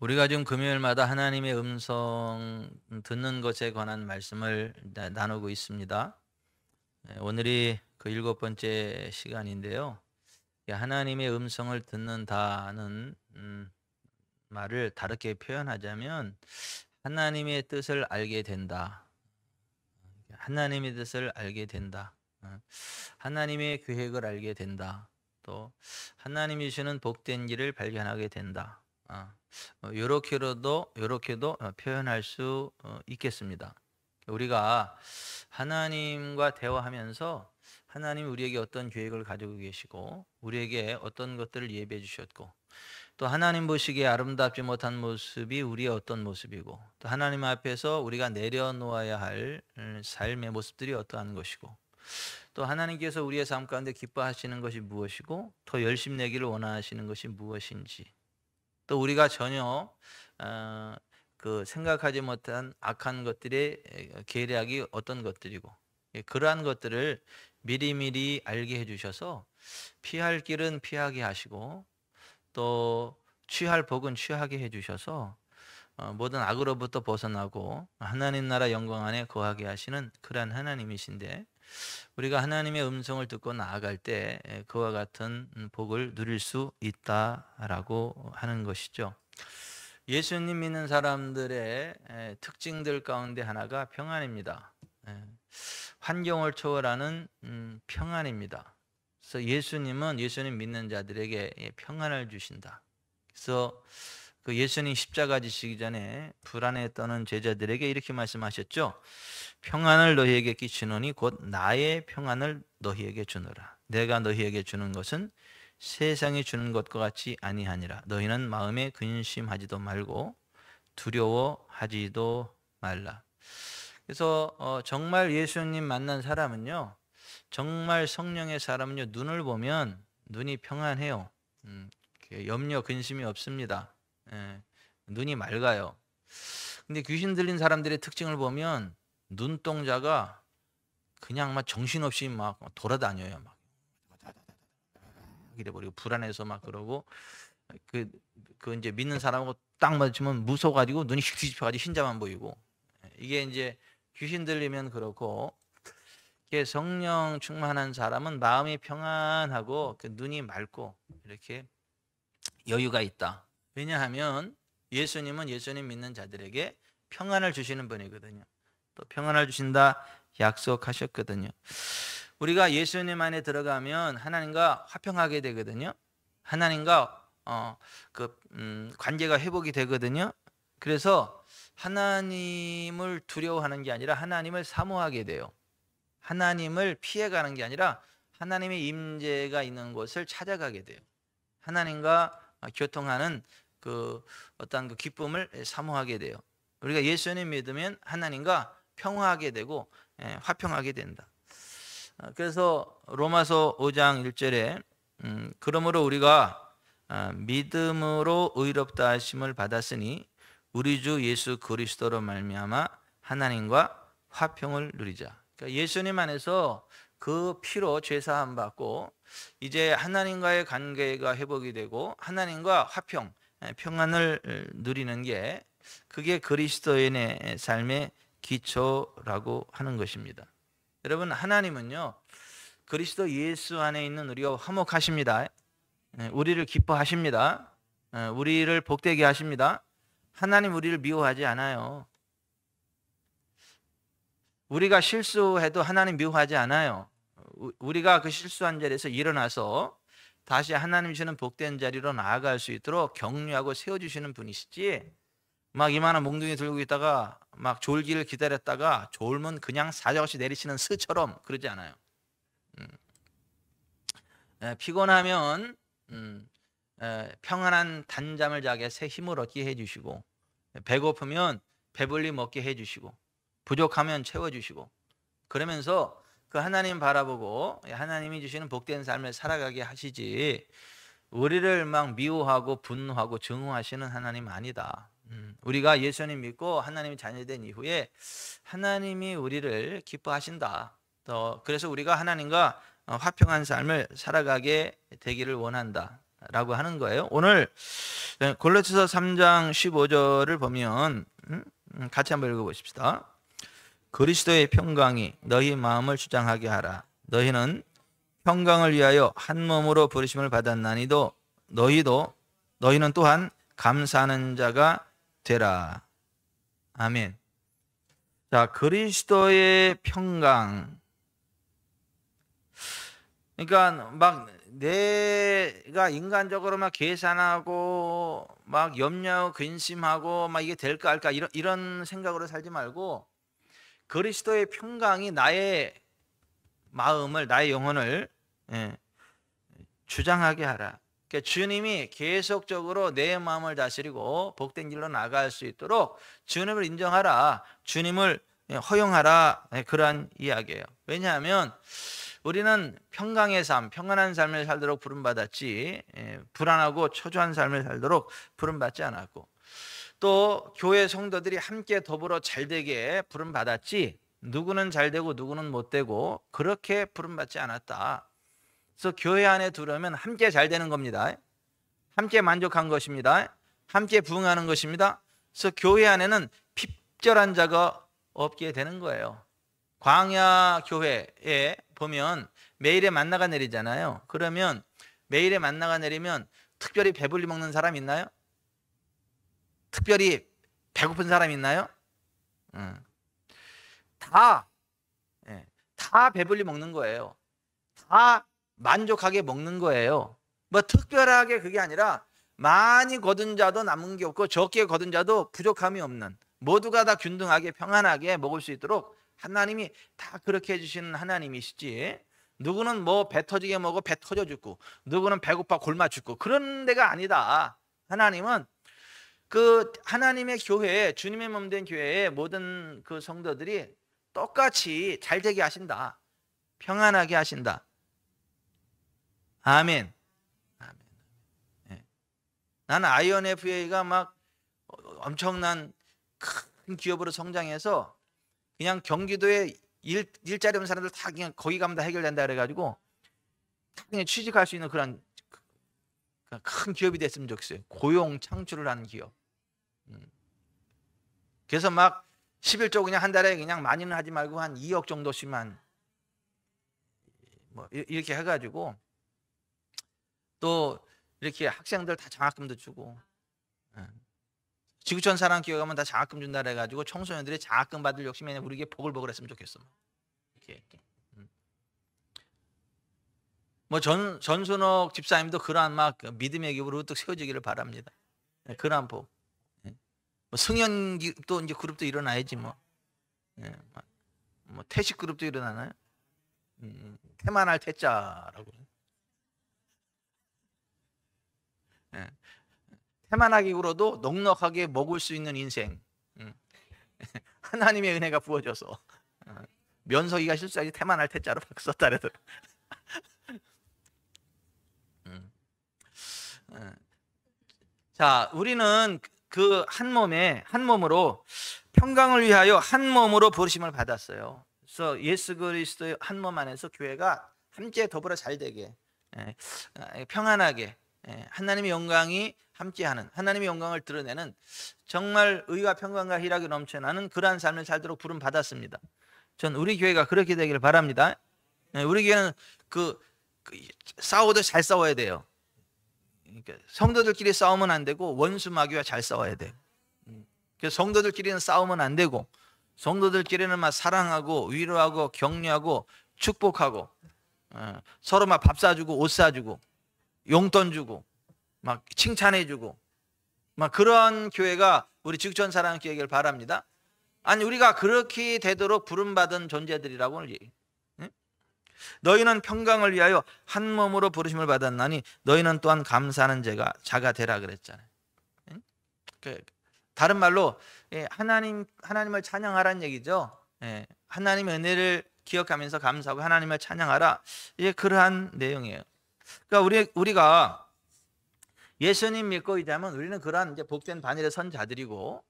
우리가 지금 금요일마다 하나님의 음성 듣는 것에 관한 말씀을 나누고 있습니다. 오늘이 그 7번째 시간인데요. 하나님의 음성을 듣는다는 말을 다르게 표현하자면 하나님의 뜻을 알게 된다. 하나님의 뜻을 알게 된다. 하나님의 계획을 알게 된다. 또 하나님이 주시는 복된 길을 발견하게 된다. 요렇게도 표현할 수 있겠습니다. 우리가 하나님과 대화하면서 하나님 우리에게 어떤 계획을 가지고 계시고 우리에게 어떤 것들을 예비해 주셨고 또 하나님 보시기에 아름답지 못한 모습이 우리의 어떤 모습이고 또 하나님 앞에서 우리가 내려놓아야 할 삶의 모습들이 어떠한 것이고 또 하나님께서 우리의 삶 가운데 기뻐하시는 것이 무엇이고 더 열심 내기를 원하시는 것이 무엇인지 또 우리가 전혀 생각하지 못한 악한 것들의 계략이 어떤 것들이고 그러한 것들을 미리미리 알게 해주셔서 피할 길은 피하게 하시고 또 취할 복은 취하게 해주셔서 모든 악으로부터 벗어나고 하나님 나라 영광 안에 거하게 하시는 그러한 하나님이신데 우리가 하나님의 음성을 듣고 나아갈 때 그와 같은 복을 누릴 수 있다라고 하는 것이죠. 예수님 믿는 사람들의 특징들 가운데 하나가 평안입니다. 환경을 초월하는 평안입니다. 그래서 예수님 믿는 자들에게 평안을 주신다. 그래서 그 예수님 십자가 지시기 전에 불안에 떠는 제자들에게 이렇게 말씀하셨죠. 평안을 너희에게 끼치노니 곧 나의 평안을 너희에게 주노라. 내가 너희에게 주는 것은 세상이 주는 것과 같이 아니하니라. 너희는 마음에 근심하지도 말고 두려워하지도 말라. 그래서 정말 예수님 만난 사람은요, 정말 성령의 사람은요, 눈을 보면 눈이 평안해요. 염려 근심이 없습니다. 눈이 맑아요. 근데 귀신 들린 사람들의 특징을 보면 눈동자가 그냥 막 정신없이 막 돌아다녀요. 막 이래버리고 불안해서 막 그러고 그 이제 믿는 사람하고 딱 마주치면 무서워가지고 눈이 휙 뒤집혀가지고 흰자만 보이고 이게 이제 귀신 들리면 그렇고 이게 성령 충만한 사람은 마음이 평안하고 그 눈이 맑고 이렇게 여유가 있다. 왜냐하면 예수님은 예수님 믿는 자들에게 평안을 주시는 분이거든요. 또 평안을 주신다 약속하셨거든요. 우리가 예수님 안에 들어가면 하나님과 화평하게 되거든요. 하나님과 관계가 회복이 되거든요. 그래서 하나님을 두려워하는 게 아니라 하나님을 사모하게 돼요. 하나님을 피해가는 게 아니라 하나님의 임재가 있는 곳을 찾아가게 돼요. 하나님과 교통하는 어떤 기쁨을 사모하게 돼요. 우리가 예수님 믿으면 하나님과 평화하게 되고 화평하게 된다. 그래서 로마서 5장 1절에 그러므로 우리가 믿음으로 의롭다 하심을 받았으니 우리 주 예수 그리스도로 말미암아 하나님과 화평을 누리자. 그러니까 예수님 안에서 그 피로 죄 사함 받고 이제 하나님과의 관계가 회복이 되고 하나님과 화평, 평안을 누리는 게 그게 그리스도인의 삶의 기초라고 하는 것입니다. 여러분 하나님은요 그리스도 예수 안에 있는 우리가 화목하십니다. 우리를 기뻐하십니다. 우리를 복되게 하십니다. 하나님 우리를 미워하지 않아요. 우리가 실수해도 하나님 미워하지 않아요. 우리가 그 실수한 자리에서 일어나서 다시 하나님 주시는 복된 자리로 나아갈 수 있도록 격려하고 세워주시는 분이시지 막 이만한 몽둥이 들고 있다가 막 졸기를 기다렸다가 졸면 그냥 사정없이 내리치는 스처럼 그러지 않아요. 피곤하면 평안한 단잠을 자게 새 힘을 얻게 해주시고 배고프면 배불리 먹게 해주시고 부족하면 채워주시고 그러면서 그 하나님 바라보고 하나님이 주시는 복된 삶을 살아가게 하시지 우리를 막 미워하고 분노하고 증오하시는 하나님 아니다. 우리가 예수님 믿고 하나님이 자녀된 이후에 하나님이 우리를 기뻐하신다. 그래서 우리가 하나님과 화평한 삶을 살아가게 되기를 원한다. 라고 하는 거예요. 오늘 골로새서 3장 15절을 보면 같이 한번 읽어보십시다. 그리스도의 평강이 너희 마음을 주장하게 하라. 너희는 평강을 위하여 한 몸으로 부르심을 받았나니도 너희는 또한 감사하는 자가 되라. 아멘. 자, 그리스도의 평강. 그러니까 막 내가 인간적으로 막 계산하고 막 염려하고 근심하고 막 이게 될까 할까 이런 생각으로 살지 말고 그리스도의 평강이 나의 마음을, 나의 영혼을 주장하게 하라. 그러니까 주님이 계속적으로 내 마음을 다스리고 복된 길로 나아갈 수 있도록 주님을 인정하라, 주님을 허용하라, 그러한 이야기예요. 왜냐하면 우리는 평강의 삶, 평안한 삶을 살도록 부름받았지 불안하고 초조한 삶을 살도록 부름받지 않았고, 또 교회 성도들이 함께 더불어 잘되게 부름받았지 누구는 잘되고 누구는 못되고 그렇게 부름받지 않았다. 그래서 교회 안에 들어오면 함께 잘되는 겁니다. 함께 만족한 것입니다. 함께 부응하는 것입니다. 그래서 교회 안에는 핍절한 자가 없게 되는 거예요. 광야 교회에 보면 매일의 만나가 내리잖아요. 그러면 매일의 만나가 내리면 특별히 배불리 먹는 사람 있나요? 특별히 배고픈 사람 있나요? 다 배불리 먹는 거예요. 다 만족하게 먹는 거예요. 뭐 특별하게 그게 아니라 많이 거둔 자도 남은 게 없고 적게 거둔 자도 부족함이 없는, 모두가 다 균등하게 평안하게 먹을 수 있도록 하나님이 다 그렇게 해주시는 하나님이시지, 누구는 뭐 배 터지게 먹어 배 터져 죽고 누구는 배고파 굶어 죽고 그런 데가 아니다. 하나님은 그 하나님의 교회에, 주님의 몸 된 교회에 모든 그 성도들이 똑같이 잘 되게 하신다. 평안하게 하신다. 아멘. 아멘. 네. 나는 INFA가 막 엄청난 큰 기업으로 성장해서 그냥 경기도에 일자리 없는 사람들 다 그냥 거기 가면 다 해결된다 그래가지고 다 그냥 취직할 수 있는 그런 큰 기업이 됐으면 좋겠어요. 고용 창출을 하는 기업. 그래서 막 11조 그냥 한 달에 그냥 많이는 하지 말고 한 2억 정도씩만 뭐 이렇게 해가지고, 또 이렇게 학생들 다 장학금도 주고, 지구촌 사랑교회 가면 다 장학금 준다 그래가지고 청소년들이 장학금 받을 욕심에 우리에게 보글보글 했으면 좋겠어. 이렇게. 뭐 전순옥 집사님도 그러한 막 믿음의 기업으로 우뚝 세워지기를 바랍니다. 그러한 복. 뭐 승연 또 이제 그룹도 일어나야지 뭐. 뭐 태식 그룹도 일어나나요? 태만할 태자라고. 태만하기로도 넉넉하게 먹을 수 있는 인생. 하나님의 은혜가 부어져서 면석이가 실수하지 태만할 태자로 썼다 그래도. 자, 우리는 그 한 몸으로 평강을 위하여 한 몸으로 부르심을 받았어요. 그래서 예수 그리스도의 한 몸 안에서 교회가 함께 더불어 잘되게, 평안하게, 하나님의 영광이 함께하는, 하나님의 영광을 드러내는 정말 의와 평강과 희락이 넘쳐나는 그러한 삶을 살도록 부름 받았습니다. 전 우리 교회가 그렇게 되기를 바랍니다. 우리 교회는 싸워도 잘 싸워야 돼요. 그러니까 성도들끼리 싸우면 안 되고 원수 마귀와 잘 싸워야 돼요. 그래서 성도들끼리는 싸우면 안 되고 성도들끼리는 막 사랑하고 위로하고 격려하고 축복하고, 서로 막 밥 사주고 옷 사주고 용돈 주고 막 칭찬해주고 막 그런 교회가 우리 지구촌 사랑교회를 바랍니다. 아니, 우리가 그렇게 되도록 부름받은 존재들이라고 오늘 얘기해요. 너희는 평강을 위하여 한 몸으로 부르심을 받았나니 너희는 또한 감사하는 자가 되라 그랬잖아요. 다른 말로 하나님을 찬양하라는 얘기죠. 하나님의 은혜를 기억하면서 감사하고 하나님을 찬양하라. 이게 그러한 내용이에요. 그러니까 우리가 예수님 믿고 있다면 우리는 그러한 이제 복된 반열의 선자들이고,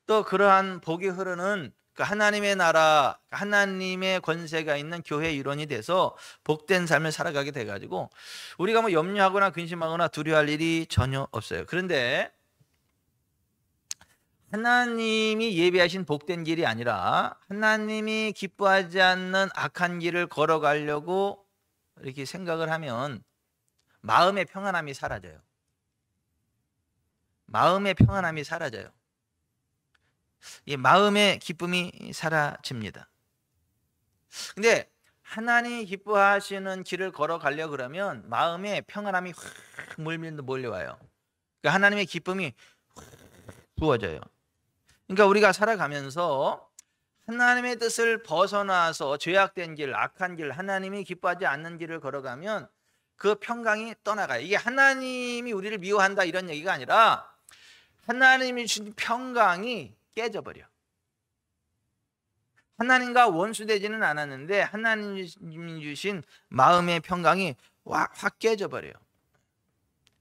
또 그러한 복이 흐르는 그 하나님의 나라, 하나님의 권세가 있는 교회 일원이 돼서 복된 삶을 살아가게 돼가지고 우리가 뭐 염려하거나 근심하거나 두려워할 일이 전혀 없어요. 그런데 하나님이 예비하신 복된 길이 아니라 하나님이 기뻐하지 않는 악한 길을 걸어가려고 이렇게 생각을 하면 마음의 평안함이 사라져요. 마음의 평안함이 사라져요. 이 마음의 기쁨이 사라집니다. 근데 하나님이 기뻐하시는 길을 걸어가려 그러면 마음에 평안함이 확 몰려와요. 그러니까 하나님의 기쁨이 확 부어져요. 그러니까 우리가 살아가면서 하나님의 뜻을 벗어나서 죄악된 길, 악한 길, 하나님이 기뻐하지 않는 길을 걸어가면 그 평강이 떠나가요. 이게 하나님이 우리를 미워한다 이런 얘기가 아니라 하나님이 주신 평강이 깨져버려. 하나님과 원수되지는 않았는데 하나님이 주신 마음의 평강이 확 깨져버려요.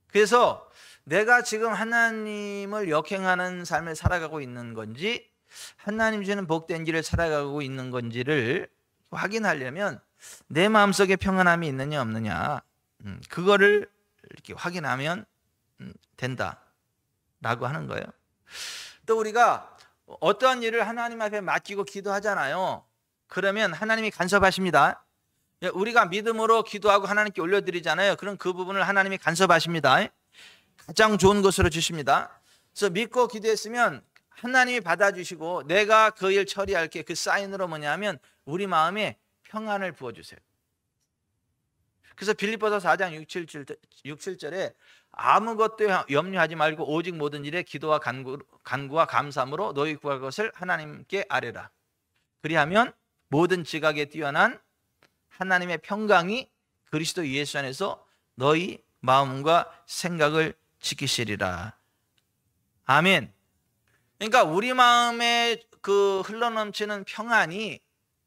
그래서 내가 지금 하나님을 역행하는 삶을 살아가고 있는 건지 하나님 주시는 복된 길을 살아가고 있는 건지를 확인하려면 내 마음속에 평안함이 있느냐 없느냐 그거를 이렇게 확인하면 된다라고 하는 거예요. 또 우리가 어떠한 일을 하나님 앞에 맡기고 기도하잖아요. 그러면 하나님이 간섭하십니다. 우리가 믿음으로 기도하고 하나님께 올려드리잖아요. 그럼 그 부분을 하나님이 간섭하십니다. 가장 좋은 것으로 주십니다. 그래서 믿고 기도했으면 하나님이 받아주시고 내가 그 일 처리할게. 그 사인으로 뭐냐면 우리 마음에 평안을 부어주세요. 그래서 빌립보서 4장 6, 7절에 아무것도 염려하지 말고 오직 모든 일에 기도와 간구와 감사함으로 너희 구할 것을 하나님께 아뢰라. 그리하면 모든 지각에 뛰어난 하나님의 평강이 그리스도 예수 안에서 너희 마음과 생각을 지키시리라. 아멘. 그러니까 우리 마음에 그 흘러넘치는 평안이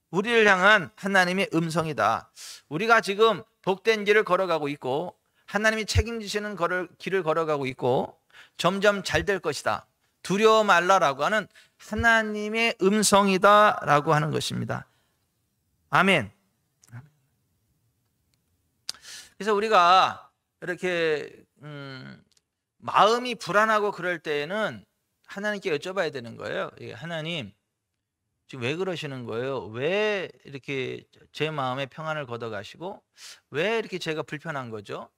우리를 향한 하나님의 음성이다. 우리가 지금 복된 길을 걸어가고 있고 하나님이 책임지시는 길을 걸어가고 있고 점점 잘 될 것이다. 두려워 말라라고 하는 하나님의 음성이다라고 하는 것입니다. 아멘. 그래서 우리가 이렇게 마음이 불안하고 그럴 때에는 하나님께 여쭤봐야 되는 거예요. 하나님 지금 왜 그러시는 거예요? 왜 이렇게 제 마음에 평안을 걷어가시고 왜 이렇게 제가 불편한 거죠?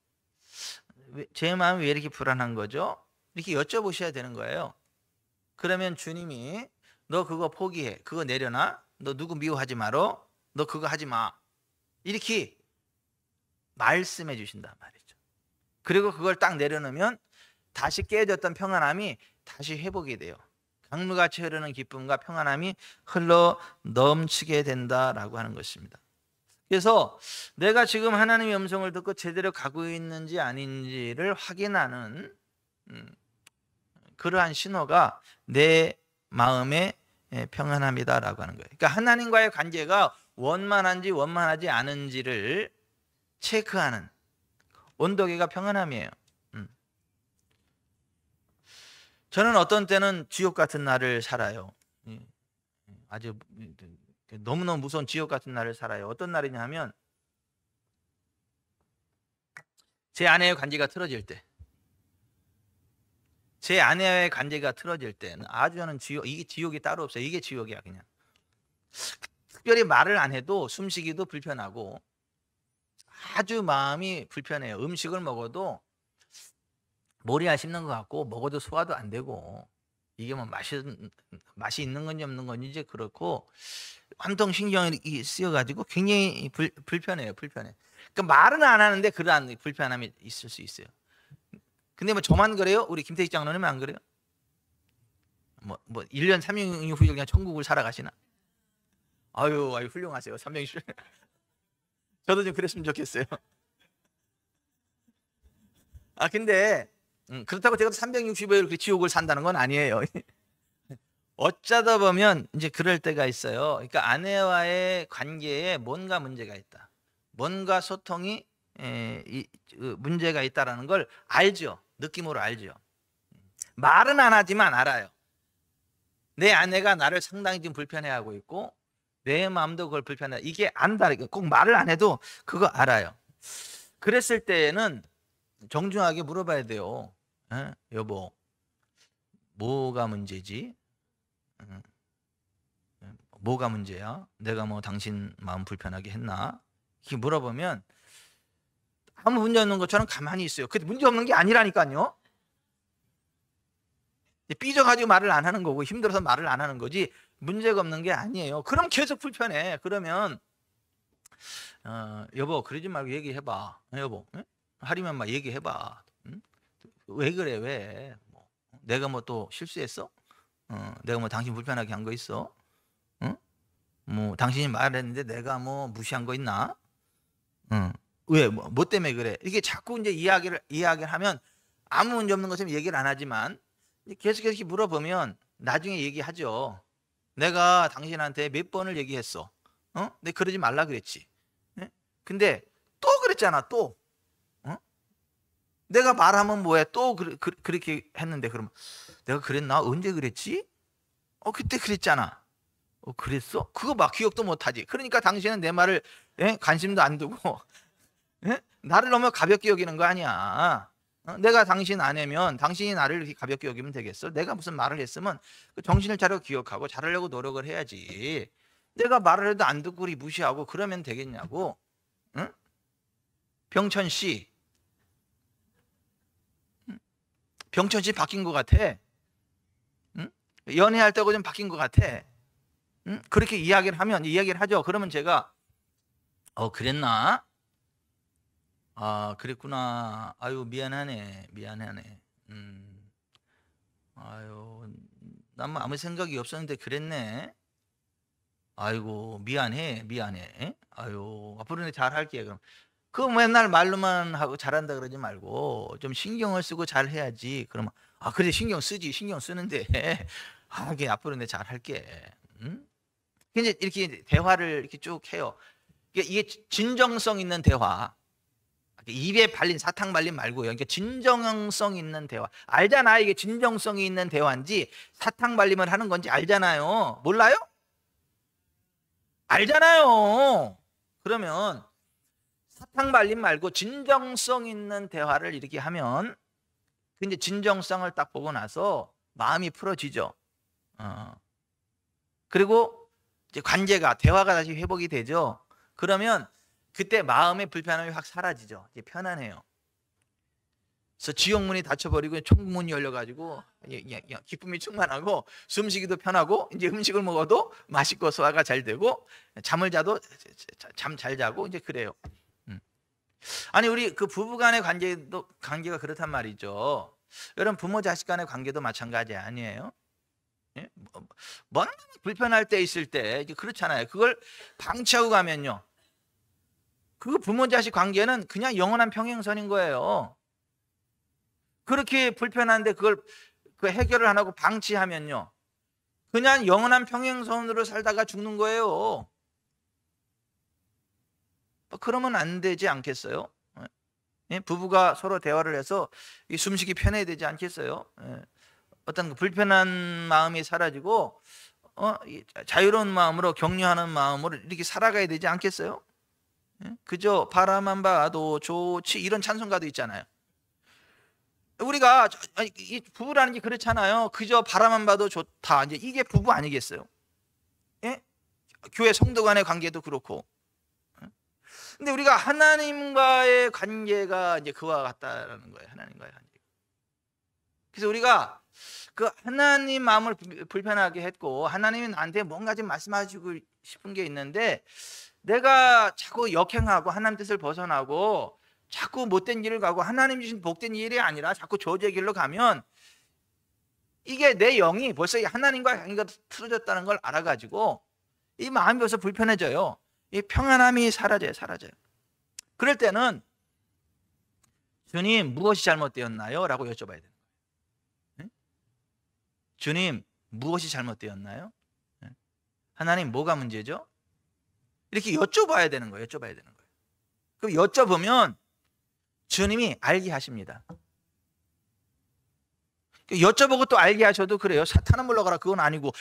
제 마음이 왜 이렇게 불안한 거죠? 이렇게 여쭤보셔야 되는 거예요. 그러면 주님이 너 그거 포기해. 그거 내려놔. 너 누구 미워하지 말어. 너 그거 하지 마. 이렇게 말씀해 주신단 말이죠. 그리고 그걸 딱 내려놓으면 다시 깨졌던 평안함이 다시 회복이 돼요. 강물같이 흐르는 기쁨과 평안함이 흘러 넘치게 된다라고 하는 것입니다. 그래서 내가 지금 하나님의 음성을 듣고 제대로 가고 있는지 아닌지를 확인하는 그러한 신호가 내 마음의 평안함이다라고 하는 거예요. 그러니까 하나님과의 관계가 원만한지 원만하지 않은지를 체크하는 온도계가 평안함이에요. 저는 어떤 때는 지옥 같은 날을 살아요. 아주 너무너무 무서운 지옥 같은 날을 살아요. 어떤 날이냐 하면 제 아내의 관계가 틀어질 때, 제 아내와의 관계가 틀어질 때는 아주 저는 이게 지옥이 따로 없어요. 이게 지옥이야 그냥. 특별히 말을 안 해도 숨쉬기도 불편하고 아주 마음이 불편해요. 음식을 먹어도 머리에 씹는 것 같고 먹어도 소화도 안 되고 이게 뭐 맛이 있는 건지 없는 건지 이제 그렇고 완통 신경이 쓰여가지고 굉장히 불편해요. 불편해. 그러니까 말은 안 하는데 그러한 불편함이 있을 수 있어요. 근데 뭐 저만 그래요? 우리 김태희 장로님은 안 그래요? 뭐 1년 3년 후에 그냥 천국을 살아가시나? 아유 훌륭하세요. 360. 저도 좀 그랬으면 좋겠어요. 근데 그렇다고 제가 365일 그렇게 지옥을 산다는 건 아니에요. 어쩌다 보면 이제 그럴 때가 있어요. 그러니까 아내와의 관계에 뭔가 문제가 있다. 뭔가 소통이 문제가 있다라는 걸 알죠. 느낌으로 알죠. 말은 안 하지만 알아요. 내 아내가 나를 상당히 지금 불편해하고 있고 내 마음도 그걸 불편해. 이게 안다. 꼭 말을 안 해도 그거 알아요. 그랬을 때에는 정중하게 물어봐야 돼요. 에? 여보, 뭐가 문제지? 뭐가 문제야? 내가 뭐 당신 마음 불편하게 했나? 이렇게 물어보면 아무 문제 없는 것처럼 가만히 있어요. 근데 문제 없는 게 아니라니까요. 삐져가지고 말을 안 하는 거고 힘들어서 말을 안 하는 거지 문제가 없는 게 아니에요. 그럼 계속 불편해. 그러면 여보 그러지 말고 얘기해봐. 여보 하리면 막 얘기해봐. 응? 왜 그래 왜? 뭐, 내가 뭐 또 실수했어? 내가 뭐 당신 불편하게 한 거 있어? 응? 뭐 당신이 말했는데 내가 뭐 무시한 거 있나? 응. 왜? 뭐 때문에 그래? 이게 자꾸 이제 이야기를 하면 아무 문제 없는 것처럼 얘기를 안 하지만 계속 이렇게 물어보면 나중에 얘기하죠. 내가 당신한테 몇 번을 얘기했어. 근데 그러지 말라 그랬지. 예? 근데 또 그랬잖아 또. 내가 말하면 뭐해? 또 그렇게 했는데 그럼 내가 그랬나? 언제 그랬지? 그때 그랬잖아. 그랬어? 그거 막 기억도 못하지. 그러니까 당신은 내 말을 관심도 안 두고 나를 너무 가볍게 여기는 거 아니야. 내가 당신 아내면 당신이 나를 이렇게 가볍게 여기면 되겠어? 내가 무슨 말을 했으면 그 정신을 차려 기억하고 잘하려고 노력을 해야지. 내가 말을 해도 안 듣고 우리 무시하고 그러면 되겠냐고. 응? 병천 씨 바뀐 것 같아. 응? 연애할 때하고 좀 바뀐 것 같아. 응? 그렇게 이야기를 하죠. 그러면 제가 그랬나? 그랬구나. 아유 미안하네. 아유 난 뭐 아무 생각이 없었는데 그랬네. 아이고 미안해. 아유 앞으로는 잘할게. 그럼 그거 맨날 말로만 하고 잘한다 그러지 말고 좀 신경을 쓰고 잘해야지. 그러면 그래 신경 쓰는데 이게 앞으로 내 잘할게. 응? 근데 이렇게 대화를 이렇게 쭉 해요. 이게 진정성 있는 대화. 입에 발린 사탕 발린 말고요. 그러니까 진정성 있는 대화. 알잖아. 이게 진정성이 있는 대화인지 사탕 발림을 하는 건지 알잖아요. 몰라요? 알잖아요. 그러면 사탕 발림 말고 진정성 있는 대화를 이렇게 하면 이제 진정성을 딱 보고 나서 마음이 풀어지죠. 그리고 이제 대화가 다시 회복이 되죠. 그러면 그때 마음의 불편함이 확 사라지죠. 이제 편안해요. 그래서 지옥문이 닫혀버리고 천국문이 열려가지고 기쁨이 충만하고 숨쉬기도 편하고 이제 음식을 먹어도 맛있고 소화가 잘 되고 잠을 자도 잠 잘 자고 이제 그래요. 아니 우리 그 부부간의 관계가 그렇단 말이죠. 여러분 부모 자식 간의 관계도 마찬가지 아니에요? 예? 뭔 불편할 때 있을 때 이제 그렇잖아요. 그걸 방치하고 가면요. 그 부모 자식 관계는 그냥 영원한 평행선인 거예요. 그렇게 불편한데 그걸 해결을 안 하고 방치하면요. 그냥 영원한 평행선으로 살다가 죽는 거예요. 그러면 안 되지 않겠어요? 부부가 서로 대화를 해서 숨쉬기 편해야 되지 않겠어요? 어떤 불편한 마음이 사라지고 자유로운 마음으로 격려하는 마음으로 이렇게 살아가야 되지 않겠어요? 그저 바라만 봐도 좋지 이런 찬송가도 있잖아요. 우리가 이 부부라는 게 그렇잖아요. 그저 바라만 봐도 좋다. 이제 이게 부부 아니겠어요? 예? 교회 성도 간의 관계도 그렇고. 근데 우리가 하나님과의 관계가 이제 그와 같다라는 거예요. 하나님과의 관계. 그래서 우리가 그 하나님 마음을 불편하게 했고 하나님이 나한테 뭔가 좀 말씀하시고 싶은 게 있는데 내가 자꾸 역행하고 하나님 뜻을 벗어나고 자꾸 못된 길을 가고 하나님 주신 복된 일이 아니라 자꾸 저주의 길로 가면 이게 내 영이 벌써 하나님과 관계가 틀어졌다는 걸 알아가지고 이 마음이 벌써 불편해져요. 이 평안함이 사라져요. 그럴 때는 주님 무엇이 잘못되었나요? 라고 여쭤봐야 돼요. 주님 무엇이 잘못되었나요? 하나님 뭐가 문제죠? 이렇게 여쭤봐야 되는 거예요. 그럼 여쭤보면 주님이 알게 하십니다. 여쭤보고 또 알게 하셔도 그래요. 사탄은 물러가라 그건 아니고.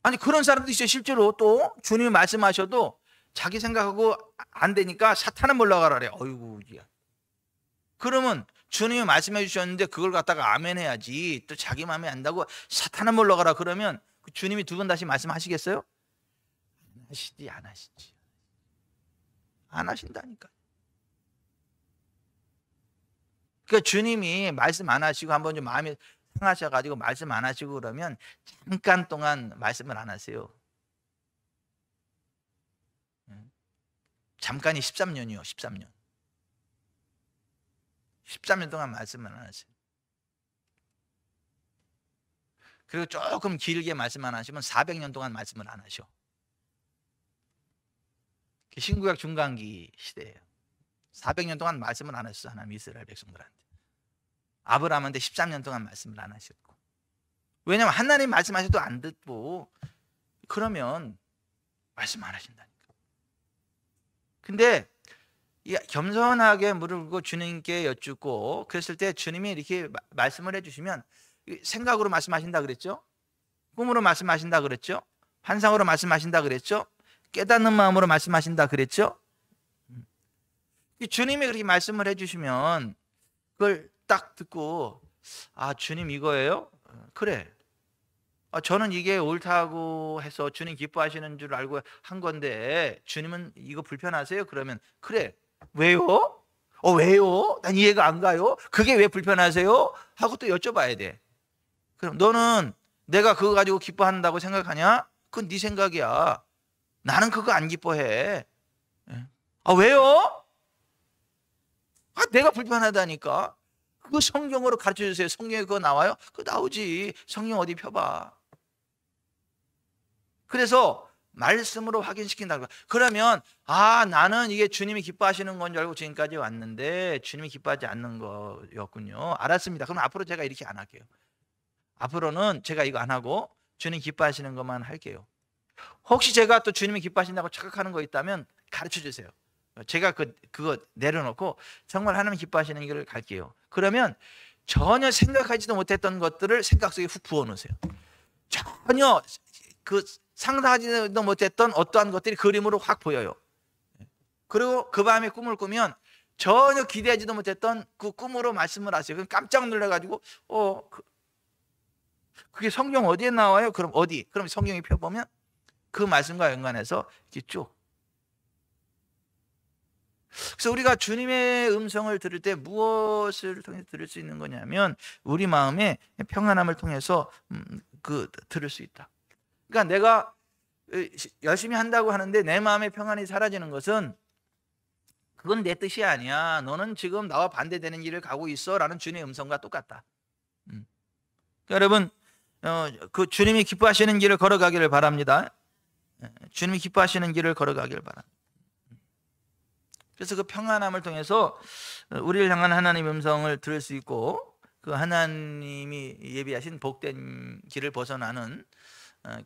아니 그런 사람도 있어요. 실제로 또 주님이 말씀하셔도 자기 생각하고 안 되니까 사탄은 물러가라 그래. 어이구 야. 그러면 주님이 말씀해 주셨는데 그걸 갖다가 아멘 해야지. 또 자기 마음에 안다고 사탄은 물러가라 그러면 주님이 두 번 다시 말씀하시겠어요? 안 하시지 안 하시지. 안 하신다니까. 그러니까 주님이 말씀 안 하시고 한번 좀 마음이 상하셔가지고 말씀 안 하시고 그러면 잠깐 동안 말씀을 안 하세요. 잠깐이 13년이요. 13년. 13년 동안 말씀을 안 하세요. 그리고 조금 길게 말씀 안 하시면 400년 동안 말씀을 안 하셔. 신구약 중간기 시대예요. 400년 동안 말씀을 안 하셨어. 하나님 이스라엘 백성들한테. 아브라함한테 13년 동안 말씀을 안 하셨고. 왜냐하면 하나님 말씀하셔도 안 듣고 그러면 말씀 안 하신다니까. 근데 겸손하게 무릎 꿇고 주님께 여쭙고 그랬을 때 주님이 이렇게 말씀을 해주시면 생각으로 말씀하신다 그랬죠? 꿈으로 말씀하신다 그랬죠? 환상으로 말씀하신다 그랬죠? 깨닫는 마음으로 말씀하신다 그랬죠? 주님이 그렇게 말씀을 해주시면 그걸 딱 듣고 아 주님 이거예요? 그래. 저는 이게 옳다고 해서 주님 기뻐하시는 줄 알고 한 건데 주님은 이거 불편하세요? 그러면 그래. 왜요? 왜요? 난 이해가 안 가요. 그게 왜 불편하세요? 하고 또 여쭤봐야 돼. 그럼 너는 내가 그거 가지고 기뻐한다고 생각하냐? 그건 네 생각이야. 나는 그거 안 기뻐해. 왜요? 내가 불편하다니까. 그거 성경으로 가르쳐 주세요. 성경에 그거 나와요? 그거 나오지. 성경 어디 펴봐. 그래서 말씀으로 확인시킨다. 그러면 나는 이게 주님이 기뻐하시는 건 줄 알고 지금까지 왔는데 주님이 기뻐하지 않는 거였군요. 알았습니다. 그럼 앞으로 제가 이렇게 안 할게요. 앞으로는 제가 이거 안 하고 주님 기뻐하시는 것만 할게요. 혹시 제가 또 주님이 기뻐하신다고 착각하는 거 있다면 가르쳐 주세요. 제가 그거 내려놓고 정말 하나님 기뻐하시는 길을 갈게요. 그러면 전혀 생각하지도 못했던 것들을 생각 속에 훅 부어놓으세요. 전혀 상상하지도 못했던 어떠한 것들이 그림으로 확 보여요. 그리고 그 밤에 꿈을 꾸면 전혀 기대하지도 못했던 그 꿈으로 말씀을 하세요. 그럼 깜짝 놀라가지고 그게 성경 어디에 나와요? 그럼 어디? 그럼 성경이 펴보면 그 말씀과 연관해서 이렇게 쭉. 그래서 우리가 주님의 음성을 들을 때 무엇을 통해서 들을 수 있는 거냐면 우리 마음의 평안함을 통해서 들을 수 있다. 그러니까 내가 열심히 한다고 하는데 내 마음의 평안이 사라지는 것은 그건 내 뜻이 아니야. 너는 지금 나와 반대되는 길을 가고 있어 라는 주님의 음성과 똑같다. 그러니까 여러분 그 주님이 기뻐하시는 길을 걸어가기를 바랍니다. 주님이 기뻐하시는 길을 걸어가기를 바랍니다. 그래서 그 평안함을 통해서 우리를 향한 하나님의 음성을 들을 수 있고 그 하나님이 예비하신 복된 길을 벗어나는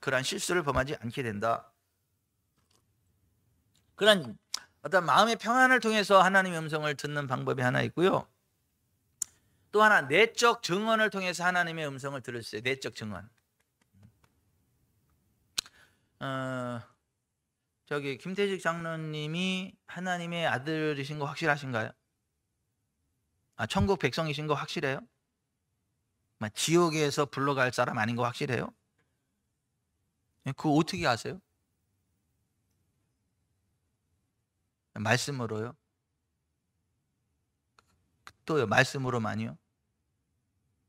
그러한 실수를 범하지 않게 된다. 그런 어떤 마음의 평안을 통해서 하나님의 음성을 듣는 방법이 하나 있고요. 또 하나 내적 증언을 통해서 하나님의 음성을 들을 수 있어요. 내적 증언. 저기 김태식 장로님이 하나님의 아들이신 거 확실하신가요? 천국 백성이신 거 확실해요? 지옥에서 불러갈 사람 아닌 거 확실해요? 그거 어떻게 아세요? 말씀으로요? 또요? 말씀으로만요?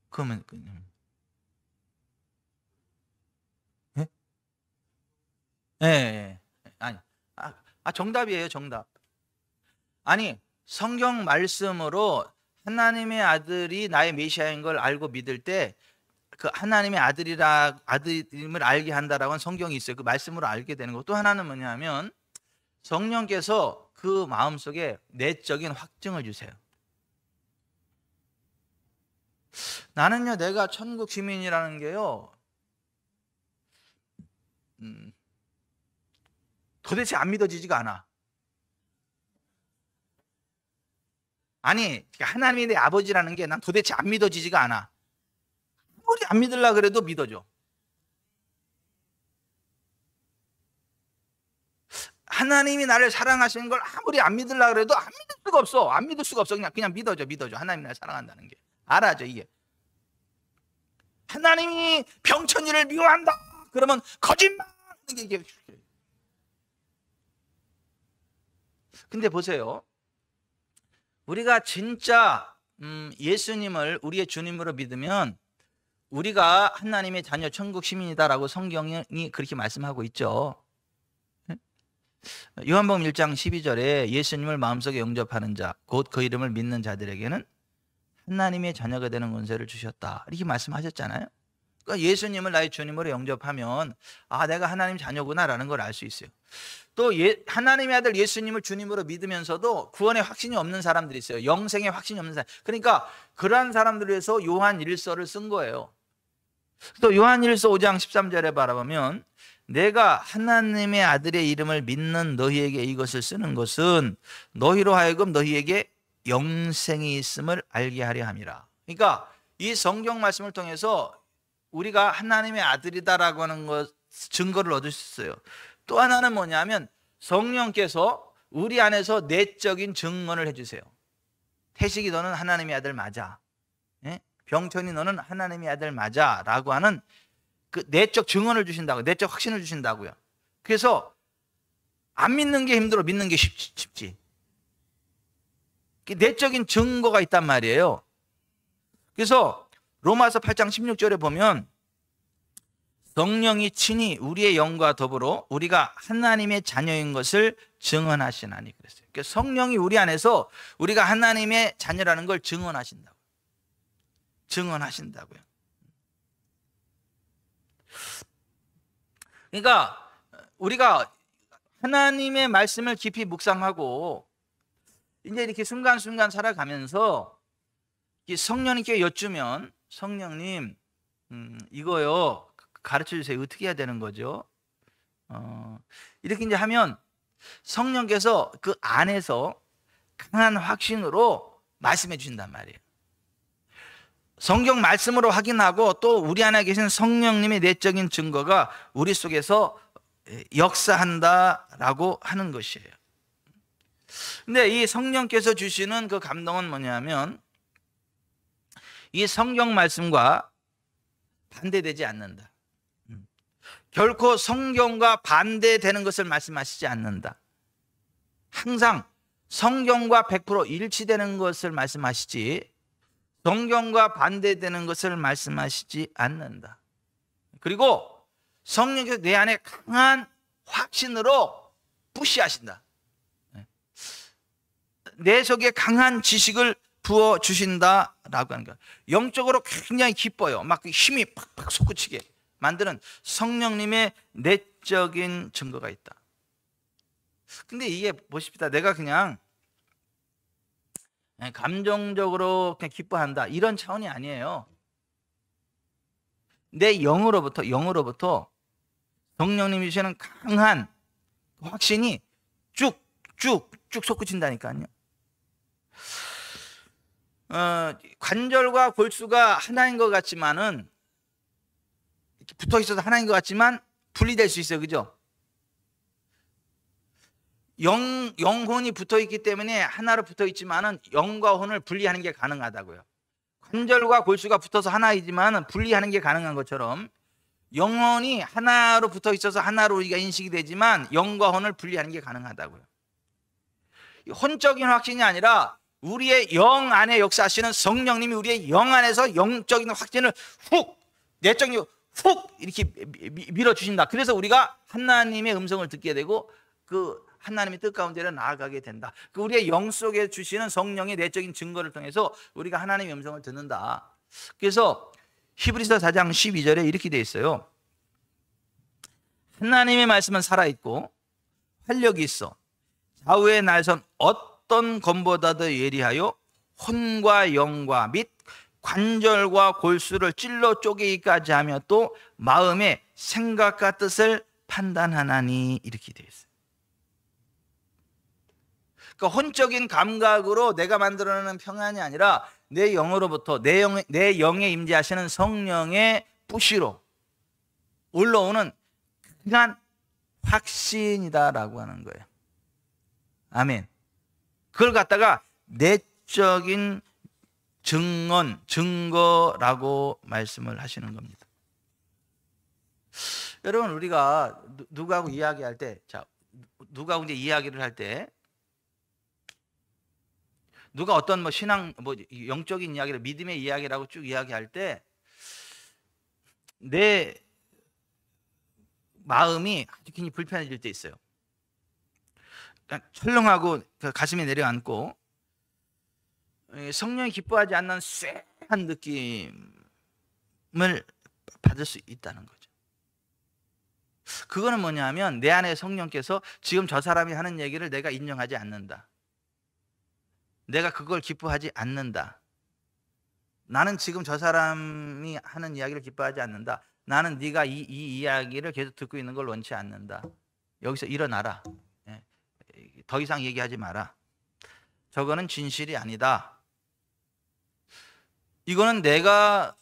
그러면 예? 예. 아니, 정답이에요, 정답. 아니, 성경 말씀으로 하나님의 아들이 나의 메시아인 걸 알고 믿을 때 그 하나님의 아들임을 알게 한다라고 하는 성경이 있어요. 그 말씀으로 알게 되는 거. 또 하나는 뭐냐면 성령께서 그 마음속에 내적인 확증을 주세요. 나는요, 내가 천국 시민이라는 게요, 도대체 안 믿어지지가 않아. 아니, 하나님이 내 아버지라는 게 난 도대체 안 믿어지지가 않아. 아무리 안 믿으려고 그래도 믿어져. 하나님이 나를 사랑하시는 걸 아무리 안 믿으려고 그래도 안 믿을 수가 없어. 안 믿을 수가 없어. 그냥 믿어져. 하나님이 나를 사랑한다는 게. 알아죠, 이게. 하나님이 병천이를 미워한다. 그러면 거짓말. 이게. 근데 보세요. 우리가 진짜 예수님을 우리의 주님으로 믿으면 우리가 하나님의 자녀 천국 시민이다라고 성경이 그렇게 말씀하고 있죠. 요한복음 1장 12절에 예수님을 마음속에 영접하는 자, 곧 그 이름을 믿는 자들에게는 하나님의 자녀가 되는 권세를 주셨다, 이렇게 말씀하셨잖아요. 그러니까 예수님을 나의 주님으로 영접하면 아, 내가 하나님 자녀구나라는 걸 알 수 있어요. 또 하나님의 아들 예수님을 주님으로 믿으면서도 구원의 확신이 없는 사람들이 있어요. 영생의 확신이 없는 사람. 그러니까 그러한 사람들을 위해서 요한 1서를 쓴 거예요. 또 요한 1서 5장 13절에 바라보면 내가 하나님의 아들의 이름을 믿는 너희에게 이것을 쓰는 것은 너희로 하여금 너희에게 영생이 있음을 알게 하려 함이라. 그러니까 이 성경 말씀을 통해서 우리가 하나님의 아들이다라고 하는 것 증거를 얻을 수 있어요. 또 하나는 뭐냐면 성령께서 우리 안에서 내적인 증언을 해주세요. 태식이 너는 하나님의 아들 맞아. 병천이 너는 하나님의 아들 맞아 라고 하는 그 내적 증언을 주신다고, 내적 확신을 주신다고요. 그래서 안 믿는 게 힘들어, 믿는 게 쉽지. 내적인 증거가 있단 말이에요. 그래서 로마서 8장 16절에 보면 성령이 친히 우리의 영과 더불어 우리가 하나님의 자녀인 것을 증언하시나니 그랬어요. 그러니까 성령이 우리 안에서 우리가 하나님의 자녀라는 걸 증언하신다고요. 그러니까 우리가 하나님의 말씀을 깊이 묵상하고 이제 이렇게 순간순간 살아가면서 성령님께 여쭈면 성령님 이거요 가르쳐 주세요. 어떻게 해야 되는 거죠? 이렇게 이제 하면 성령께서 그 안에서 강한 확신으로 말씀해 주신단 말이에요. 성경 말씀으로 확인하고 또 우리 안에 계신 성령님의 내적인 증거가 우리 속에서 역사한다라고 하는 것이에요. 근데 이 성령께서 주시는 그 감동은 뭐냐면 이 성경 말씀과 반대되지 않는다. 결코 성경과 반대되는 것을 말씀하시지 않는다. 항상 성경과 100% 일치되는 것을 말씀하시지 성경과 반대되는 것을 말씀하시지 않는다. 그리고 성령께서 내 안에 강한 확신으로 푸시하신다. 내 속에 강한 지식을 부어주신다라고 하는 거예요. 영적으로 굉장히 기뻐요. 막 힘이 팍팍 솟구치게 만드는 성령님의 내적인 증거가 있다. 근데 이게 보십시다. 내가 그냥 감정적으로 그냥 기뻐한다 이런 차원이 아니에요. 내 영으로부터 성령님이 주시는 강한 확신이 쭉쭉 솟구친다니까요. 관절과 골수가 하나인 것 같지만은 이렇게 붙어 있어서 하나인 것 같지만 분리될 수 있어요. 그죠? 영혼이 붙어 있기 때문에 하나로 붙어 있지만은 영과 혼을 분리하는 게 가능하다고요. 관절과 골수가 붙어서 하나이지만 분리하는 게 가능한 것처럼 영혼이 하나로 붙어 있어서 하나로 우리가 인식이 되지만 영과 혼을 분리하는 게 가능하다고요. 혼적인 확신이 아니라 우리의 영 안에 역사하시는 성령님이 우리의 영 안에서 영적인 확신을 내적인 훅 이렇게 밀어주신다. 그래서 우리가 하나님의 음성을 듣게 되고 그 하나님의 뜻 가운데로 나아가게 된다. 그 우리의 영 속에 주시는 성령의 내적인 증거를 통해서 우리가 하나님의 음성을 듣는다. 그래서 히브리서 4장 12절에 이렇게 되어 있어요. 하나님의 말씀은 살아있고 활력이 있어 좌우의 날선 어떤 검보다도 예리하여 혼과 영과 및 관절과 골수를 찔러 쪼개기까지 하며 또 마음의 생각과 뜻을 판단하나니 이렇게 되어 있어요. 그러니까 혼적인 감각으로 내가 만들어내는 평안이 아니라 내 영으로부터 내 영에 임재하시는 성령의 뿌시로 올라오는 그냥 확신이다라고 하는 거예요. 아멘. 그걸 갖다가 내적인 증언, 증거라고 말씀을 하시는 겁니다. 여러분, 우리가 누구하고 이야기할 때, 자, 누구하고 이제 이야기를 할 때, 누가 어떤 뭐 신앙, 뭐 영적인 이야기를 믿음의 이야기라고 쭉 이야기할 때, 내 마음이 아주 굉장히 불편해질 때 있어요. 그러니까 철렁하고 가슴이 내려앉고 성령이 기뻐하지 않는 쎄한 느낌을 받을 수 있다는 거죠. 그거는 뭐냐면 내 안에 성령께서 지금 저 사람이 하는 얘기를 내가 인정하지 않는다. 내가 그걸 기뻐하지 않는다. 나는 지금 저 사람이 하는 이야기를 기뻐하지 않는다. 나는 네가 이 이야기를 계속 듣고 있는 걸 원치 않는다. 여기서 일어나라. 더 이상 얘기하지 마라. 저거는 진실이 아니다. 이거는 내가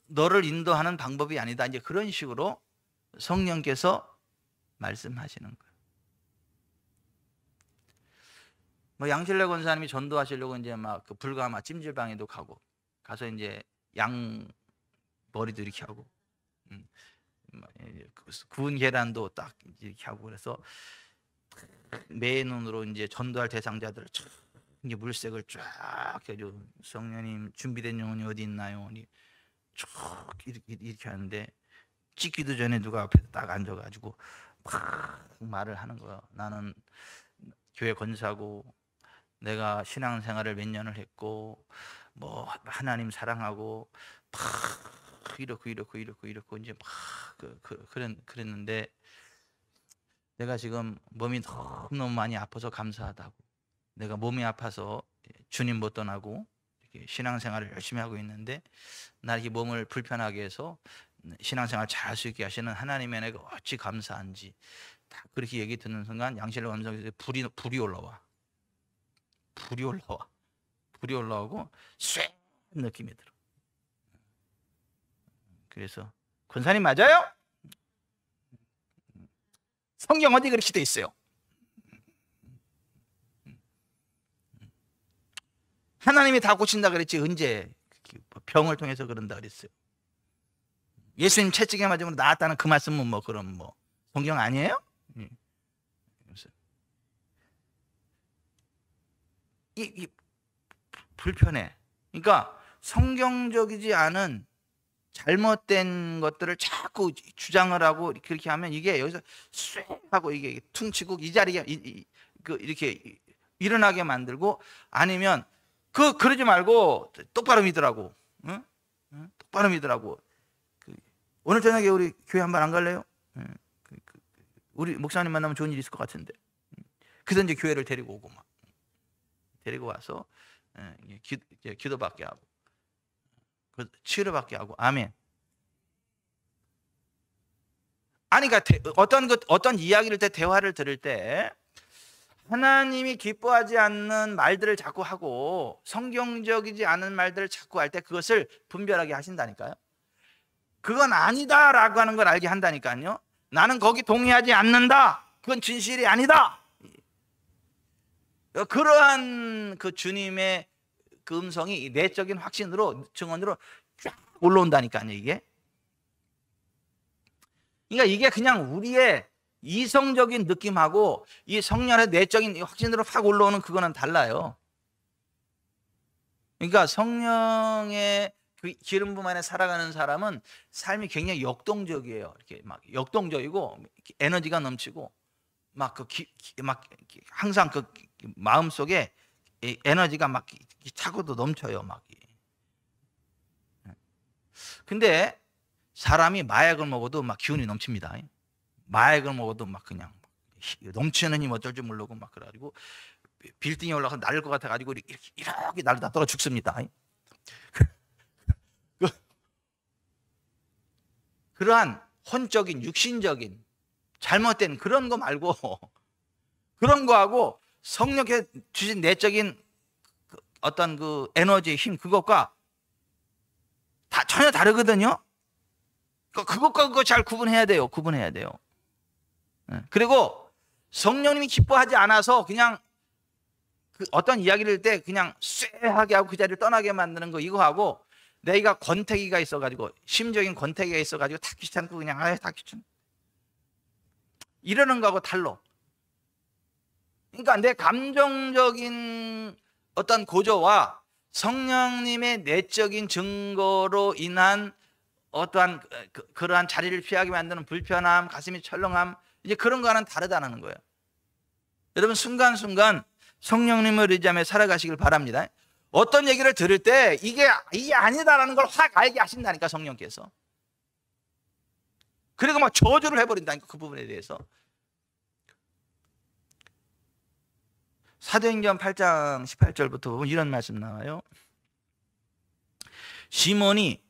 너를 인도하는 방법이 아니다. 이제 그런 식으로 성령께서 말씀하시는 거예요. 뭐 양실래 권사님이 전도하시려고 이제 막 그 불가마 찜질방에도 가서 이제 양 머리도 이렇게 하고, 구운 계란도 딱 이렇게 하고 그래서 매 눈으로 이제 전도할 대상자들을 이제 물색을 쫙 해줘. 성령님 준비된 영혼이 어디 있나요? 쭉 이렇게 하는데 찍기도 전에 누가 앞에 딱 앉아가지고 막 말을 하는 거야. 나는 교회 권사고 내가 신앙생활을 몇 년을 했고 뭐 하나님 사랑하고 막 이렇고 이제 막 그랬는데 내가 지금 몸이 너무 많이 아파서 감사하다고. 내가 몸이 아파서 주님 못 떠나고 이렇게 신앙생활을 열심히 하고 있는데 나 이렇게 몸을 불편하게 해서 신앙생활 잘 할 수 있게 하시는 하나님의 은혜가 어찌 감사한지 딱 그렇게 얘기 듣는 순간 양실의 원성에서 불이 올라와. 불이 올라오고 쇠 느낌이 들어. 그래서 권사님 맞아요? 성경 어디 그렇게 돼 있어요? 하나님이 다 고친다 그랬지 언제 병을 통해서 그런다 그랬어요? 예수님 채찍에 맞으면 나았다는 그 말씀은 뭐 그럼 뭐 성경 아니에요? 이 불편해. 그러니까 성경적이지 않은 잘못된 것들을 자꾸 주장을 하고 그렇게 하면 이게 여기서 쇠 하고 이게 퉁치고 이 자리에 이렇게 일어나게 만들고 아니면 그러지 말고 똑바로 믿으라고. 응? 똑바로 믿으라고. 오늘 저녁에 우리 교회 한번 안 갈래요? 우리 목사님 만나면 좋은 일 있을 것 같은데. 그래서 이제 교회를 데리고 오고 막 데리고 와서 기도받게 하고 치료받게 하고. 아멘. 아니 그러니까 어떤 이야기를 대화를 들을 때 하나님이 기뻐하지 않는 말들을 자꾸 하고 성경적이지 않은 말들을 자꾸 할 때 그것을 분별하게 하신다니까요. 그건 아니다라고 하는 걸 알게 한다니까요. 나는 거기 동의하지 않는다. 그건 진실이 아니다. 그러한 그 주님의 그 음성이 내적인 확신으로 증언으로 쫙 올라온다니까요. 이게 그러니까 이게 그냥 우리의 이성적인 느낌하고 이 성령의 내적인 확신으로 확 올라오는 그거는 달라요. 그러니까 성령의 그 기름 부음 안에 살아가는 사람은 삶이 굉장히 역동적이에요. 이렇게 막 역동적이고 에너지가 넘치고 막 항상 그 마음 속에 에너지가 막 차고도 넘쳐요. 막. 근데 사람이 마약을 먹어도 막 기운이 넘칩니다. 마약을 먹어도 막 그냥 넘치는 힘 어쩔 줄 모르고 막 그래가지고 빌딩에 올라가서 날릴 것 같아가지고 이렇게 날다 떨어 죽습니다. 그러한 혼적인 육신적인 잘못된 그런 거 말고 그런 거하고 성령께 주신 내적인 어떤 그 에너지, 힘, 그것과 다 전혀 다르거든요. 그것과 그거 잘 구분해야 돼요. 구분해야 돼요. 그리고 성령님이 기뻐하지 않아서 그냥 그 어떤 이야기를 할 때 그냥 쇠하게 하고 그 자리를 떠나게 만드는 거, 이거하고 내가 권태기가 있어가지고, 심적인 권태기가 있어가지고 다 귀찮고 그냥 다 귀찮고 이러는 거하고 달라. 그러니까 내 감정적인 어떤 고조와 성령님의 내적인 증거로 인한 어떠한 그러한 자리를 피하게 만드는 불편함, 가슴이 철렁함, 이제 그런 거와는 다르다는 거예요. 여러분, 순간순간 성령님을 의지하며 살아가시길 바랍니다. 어떤 얘기를 들을 때 이게 아니다라는 걸 확 알게 하신다니까, 성령께서. 그리고 막 저주를 해버린다니까, 그 부분에 대해서. 사도행전 8장 18절부터 보면 이런 말씀 나와요. 시몬이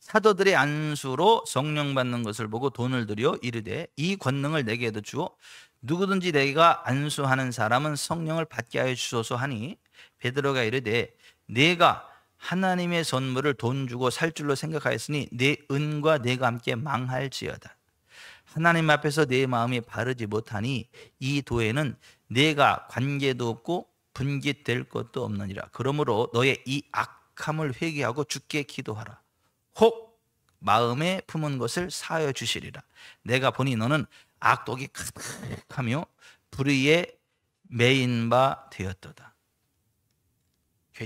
사도들의 안수로 성령 받는 것을 보고 돈을 들여 이르되 이 권능을 내게도 주어 누구든지 내가 안수하는 사람은 성령을 받게 하여 주소서 하니, 베드로가 이르되 내가 하나님의 선물을 돈 주고 살 줄로 생각하였으니 내 은과 내가 함께 망할지어다. 하나님 앞에서 내 마음이 바르지 못하니 이 도에는 내가 관계도 없고 분깃될 것도 없느니라. 그러므로 너의 이 악함을 회개하고 주께 기도하라. 혹 마음에 품은 것을 사하여 주시리라. 내가 보니 너는 악독이 가득하며 불의에 매인 바 되었도다.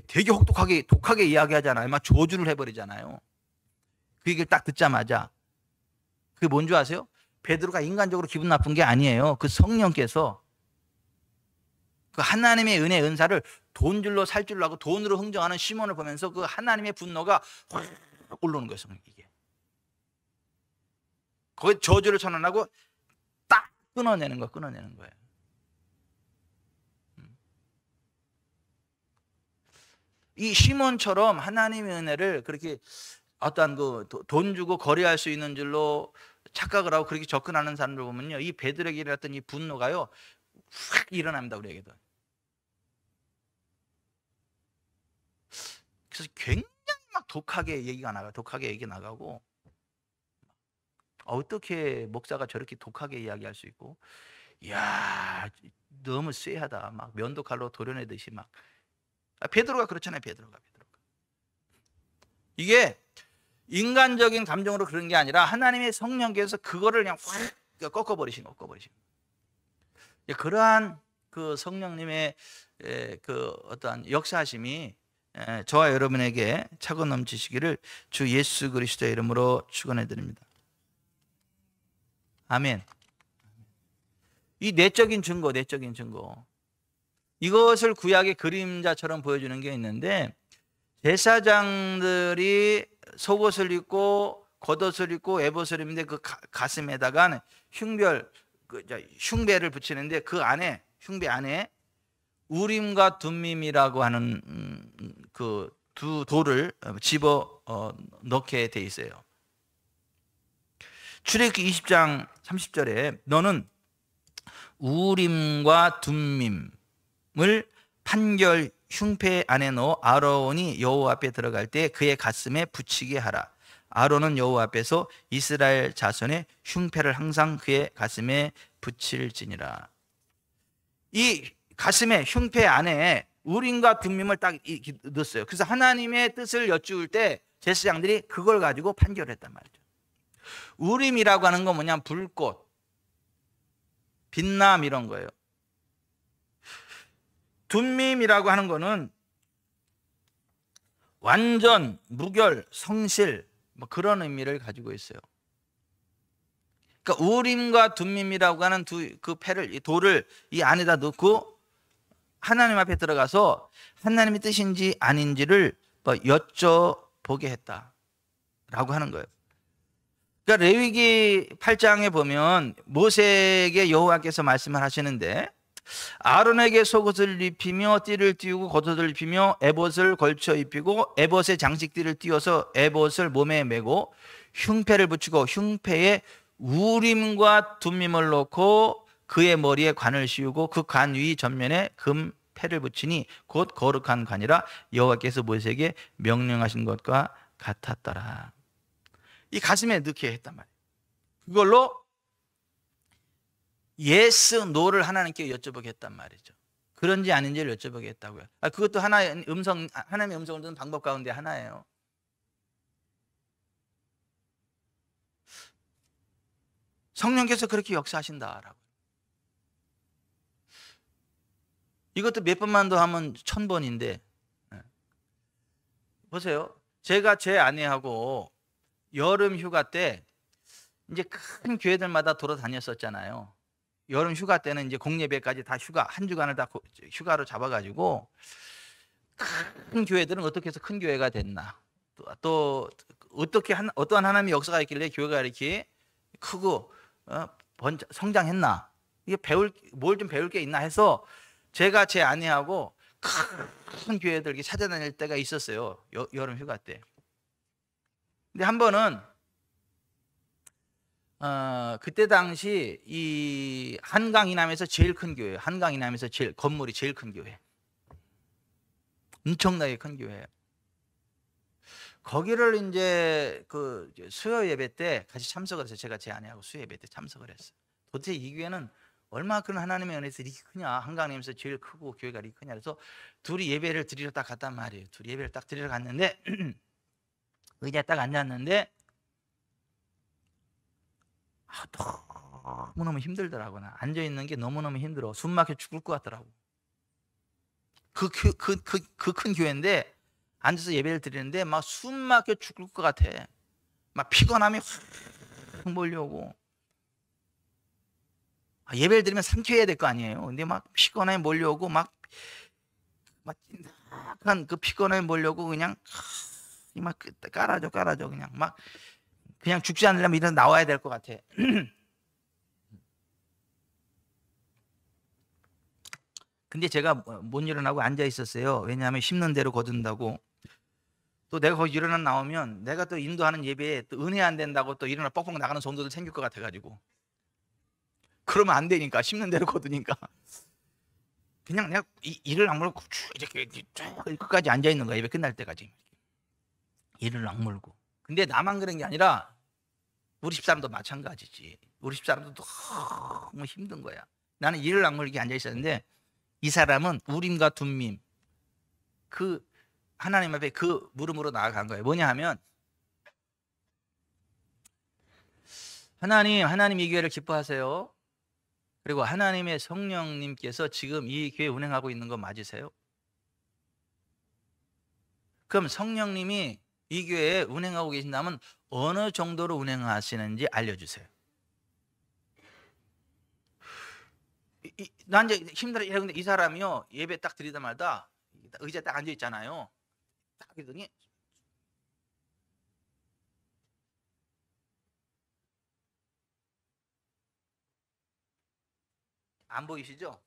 되게 독하게 이야기하잖아요. 막 조주를 해버리잖아요. 그 얘기를 딱 듣자마자 그게 뭔 줄 아세요? 베드로가 인간적으로 기분 나쁜 게 아니에요. 그 성령께서 그 하나님의 은혜, 은사를 돈 줄로 살 줄로 하고 돈으로 흥정하는 시몬을 보면서 그 하나님의 분노가 확 올라오는 거예요. 이게 거기 저주를 선언하고 딱 끊어내는 거예요. 이 시몬처럼 하나님의 은혜를 그렇게 어떠한 그 돈 주고 거래할 수 있는 줄로 착각을 하고 그렇게 접근하는 사람들 보면요, 이 베드로에게 일어났던 이 분노가요 확 일어납니다, 우리에게도. 그래서 굉장히 막 독하게 얘기 나가고, 어떻게 목사가 저렇게 독하게 이야기할 수 있고, 이야 너무 쎄하다, 막 면도칼로 도려내듯이 막. 베드로가 그렇잖아요. 베드로가 이게 인간적인 감정으로 그런 게 아니라 하나님의 성령께서 그거를 그냥 확 꺾어버리신 거. 그러한 그 성령님의 그 어떠한 역사하심이 저와 여러분에게 차고 넘치시기를 주 예수 그리스도의 이름으로 축원해 드립니다. 아멘. 이 내적인 증거, 이것을 구약의 그림자처럼 보여주는 게 있는데, 제사장들이 속옷을 입고 겉옷을 입고 에봇을 입는데 그 가슴에다가 흉배를 붙이는데 그 안에, 흉배 안에 우림과 둠밈이라고 하는 그 두 돌을 집어 넣게 돼 있어요. 출애굽기 20장 30절에 너는 우림과 둠밈을 판결 흉패 안에 넣어 아론이 여호와 앞에 들어갈 때 그의 가슴에 붙이게 하라. 아론은 여호와 앞에서 이스라엘 자손의 흉패를 항상 그의 가슴에 붙일지니라. 이 가슴에, 흉패 안에 우림과 둠밈을 딱 넣었어요. 그래서 하나님의 뜻을 여쭈을 때 제사장들이 그걸 가지고 판결을 했단 말이죠. 우림이라고 하는 건 뭐냐면 불꽃, 빛남 이런 거예요. 둠밈이라고 하는 거는 완전, 무결, 성실, 뭐 그런 의미를 가지고 있어요. 그러니까 우림과 둠밈이라고 하는 그 패를, 이 돌을 이 안에다 넣고 하나님 앞에 들어가서 하나님의 뜻인지 아닌지를 여쭤보게 했다라고 하는 거예요. 그러니까 레위기 8장에 보면 모세에게 여호와께서 말씀을 하시는데, 아론에게 속옷을 입히며 띠를 띄우고 겉옷을 입히며 에봇을 걸쳐 입히고 에봇의 장식띠를 띄워서 에봇을 몸에 메고 흉패를 붙이고 흉패에 우림과 둠밈을 넣고 그의 머리에 관을 씌우고 그 관 위 전면에 금 패를 붙이니 곧 거룩한 관이라 여호와께서 모세에게 명령하신 것과 같았더라. 이 가슴에 넣게 했단 말이에요. 그걸로 예스, 노를 하나님께 여쭤보겠단 말이죠. 그런지 아닌지를 여쭤보겠다고요. 그것도 하나의 하나님의 음성을 듣는 방법 가운데 하나예요. 성령께서 그렇게 역사하신다라고. 이것도 몇 번만 더 하면 1000번인데 보세요. 제가 제 아내하고 여름 휴가 때 이제 큰 교회들마다 돌아다녔었잖아요. 여름 휴가 때는 이제 공예배까지 다 한 주간을 다 휴가로 잡아가지고 큰 교회들은 어떻게 해서 큰 교회가 됐나, 또 어떻게 어떠한 하나님의 역사가 있길래 교회가 이렇게 크고 성장했나, 이게 뭘 좀 배울 게 있나 해서 제가 제 아내하고 큰 교회들 이렇게 찾아다닐 때가 있었어요. 여름 휴가 때. 근데 한 번은 그때 당시 이 한강 이남에서 제일 큰 교회, 한강 이남에서 건물이 제일 큰 교회, 엄청나게 큰 교회예요. 거기를 이제 그 수요 예배 때 같이 참석을 해서 제가 제 아내하고 수요 예배 때 참석을 했어요. 도대체 이 교회는 얼마큼 하나님의 은혜에서 이렇게 크냐, 한강이면서 제일 크고 교회가 이렇게 크냐. 그래서 둘이 예배를 드리러 딱 갔단 말이에요. 둘이 예배를 딱 드리러 갔는데 의자에 딱 앉았는데 너무너무 힘들더라고. 나 앉아있는 게 너무너무 힘들어. 숨 막혀 죽을 것 같더라고. 그 큰 교회인데 앉아서 예배를 드리는데 막 숨 막혀 죽을 것 같아. 막 피곤함이 확 몰려오고. 예배를 드리면 상쾌해야 될 거 아니에요. 근데 막 피곤함이 몰려오고 막 찐득한 그 피곤함이 몰려오고 그냥 막 깔아줘 그냥 막 그냥 죽지 않으려면 일어나 나와야 될 것 같아. 근데 제가 못 일어나고 앉아 있었어요. 왜냐하면 심는 대로 거둔다고. 또 내가 거기 일어나 나오면 내가 또 인도하는 예배에 또 은혜 안 된다고 또 일어나 뻑뻑 나가는 성도들 생길 것 같아가지고. 그러면 안 되니까, 심는 대로 거두니까. 그냥 내가 이를 악물고 이렇게 끝까지 앉아 있는 거야. 예배 끝날 때까지. 이를 악물고. 근데 나만 그런 게 아니라 우리 집사람도 마찬가지지. 우리 집사람도 너무 힘든 거야. 나는 이를 악물게 앉아 있었는데 이 사람은 우림과 둠밈, 그 하나님 앞에 그 물음으로 나아간 거예요. 뭐냐 하면, 하나님 이 교회를 기뻐하세요? 그리고 하나님의 성령님께서 지금 이 교회 운행하고 있는 거 맞으세요? 그럼 성령님이 이 교회에 운행하고 계신다면 어느 정도로 운행하시는지 알려주세요. 난 이제 힘들어. 근데 이 사람이요, 예배 딱 드리다 말다 의자에 딱 앉아 있잖아요. 딱 하더니 안 보이시죠?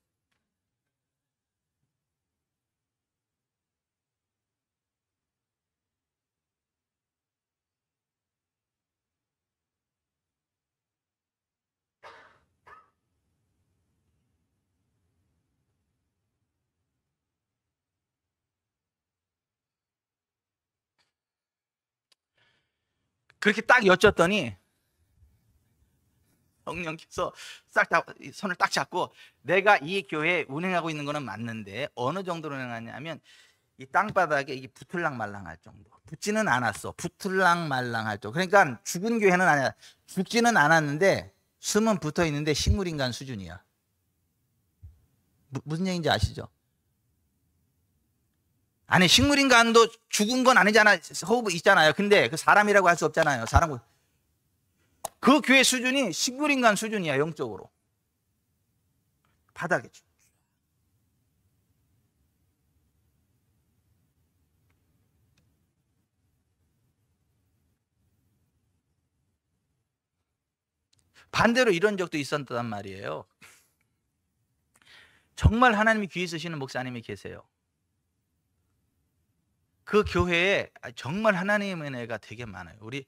그렇게 딱 여쭸더니 성령께서 싹 다 손을 딱 잡고, 내가 이 교회에 운행하고 있는 거는 맞는데 어느 정도로 운행하냐면 이 땅바닥에 이게 붙을랑 말랑할 정도. 붙지는 않았어. 붙을랑 말랑할 정도. 그러니까 죽은 교회는 아니야. 죽지는 않았는데 숨은 붙어 있는데 식물인간 수준이야. 무슨 얘기인지 아시죠? 아니, 식물인간도 죽은 건 아니잖아. 호흡 있잖아요. 근데 그 사람이라고 할 수 없잖아요. 그 교회 수준이 식물인간 수준이야. 영적으로 바닥에. 반대로 이런 적도 있었단 말이에요. 정말 하나님이 귀히 쓰시는 목사님이 계세요. 그 교회에 정말 하나님의 은혜가 되게 많아요. 우리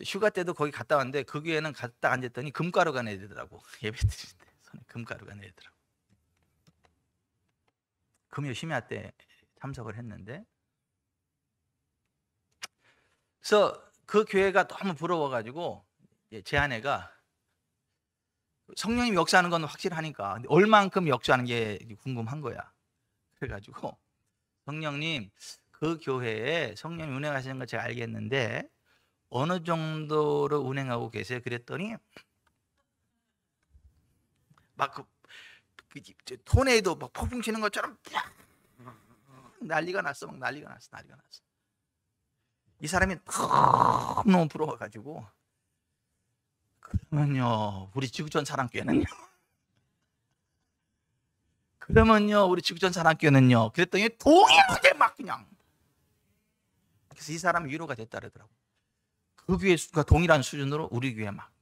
휴가 때도 거기 갔다 왔는데 그 교회는 갔다 앉았더니 금가루가 내리더라고. 예배 드릴 때 손에 금가루가 내리더라고. 금요 심야 때 참석을 했는데, 그래서 그 교회가 너무 부러워가지고 제 아내가 성령님 역사하는 건 확실하니까 근데 얼만큼 역사하는 게 궁금한 거야. 그래가지고 성령님, 그 교회에 성령님 운행하시는 거 제가 알겠는데 어느 정도로 운행하고 계세요? 그랬더니 막 토네이도 막 폭풍 치는 것처럼 난리가 났어. 막 난리가 났어. 이 사람이 너무 부러워가지고, 그러면요 우리 지구촌 사랑교회는요? 그러면요 우리 지구촌 사랑교회는요? 그랬더니 동일하게 막 그냥. 그래서 이 사람이 위로가 됐다 그러더라고. 그 교회가 동일한 수준으로 우리 교회 막.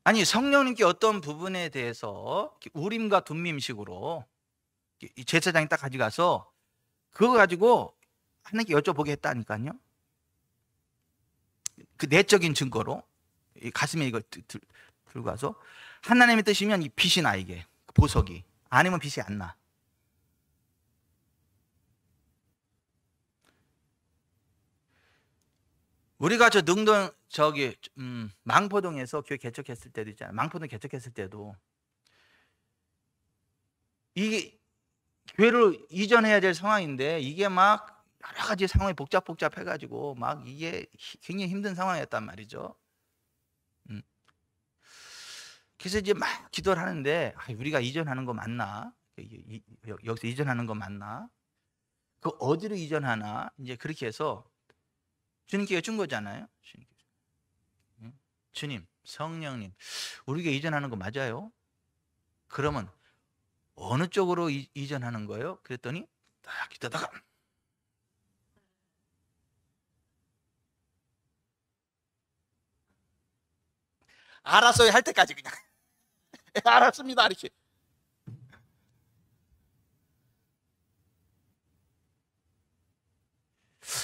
아니, 성령님께 어떤 부분에 대해서 우림과 둠밈식으로 제사장이 딱 가져가서 그거 가지고 하나님께 여쭤보게 했다니까요. 그 내적인 증거로 가슴에 이걸 들고 가서 하나님의 뜻이면 이 빛이 나, 이게 보석이 아니면 빛이 안 나. 우리가 저 능동 망포동에서 교회 개척했을 때도 있잖아요. 망포동 개척했을 때도 이게 교회를 이전해야 될 상황인데 이게 막 여러 가지 상황이 복잡해가지고 막 이게 굉장히 힘든 상황이었단 말이죠. 그래서 이제 막 기도를 하는데, 우리가 이전하는 거 맞나? 여기서 이전하는 거 맞나? 그 어디로 이전하나? 이제 그렇게 해서 주님께 여쭌 거잖아요. 주님, 성령님, 우리가 이전하는 거 맞아요? 그러면 어느 쪽으로 이전하는 거예요? 그랬더니 딱 기도다가 알았어요 할 때까지 그냥 알았습니다 이렇게.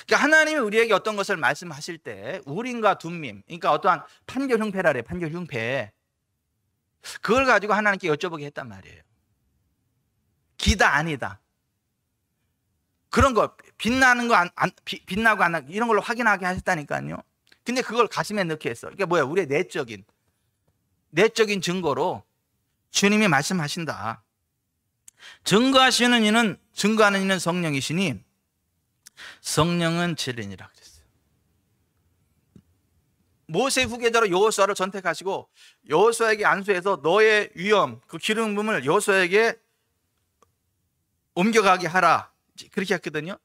그러니까 하나님이 우리에게 어떤 것을 말씀하실 때 우림과 둠밈, 그러니까 어떠한 판결 흉패라 그래. 판결 흉패, 그걸 가지고 하나님께 여쭤보게 했단 말이에요. 기다 아니다, 그런 거 빛나는 거 빛나고 안 나고 이런 걸로 확인하게 하셨다니까요. 근데 그걸 가슴에 넣게 했어. 이게 뭐야? 우리의 내적인 증거로 주님이 말씀하신다. 증거하는 이는 성령이시니 성령은 진리니라 그랬어요. 모세 후계자로 여호수아를 선택하시고 여호수아에게 안수해서 너의 위엄, 그 기름 부음을 여호수아에게 옮겨가게 하라, 그렇게 했거든요.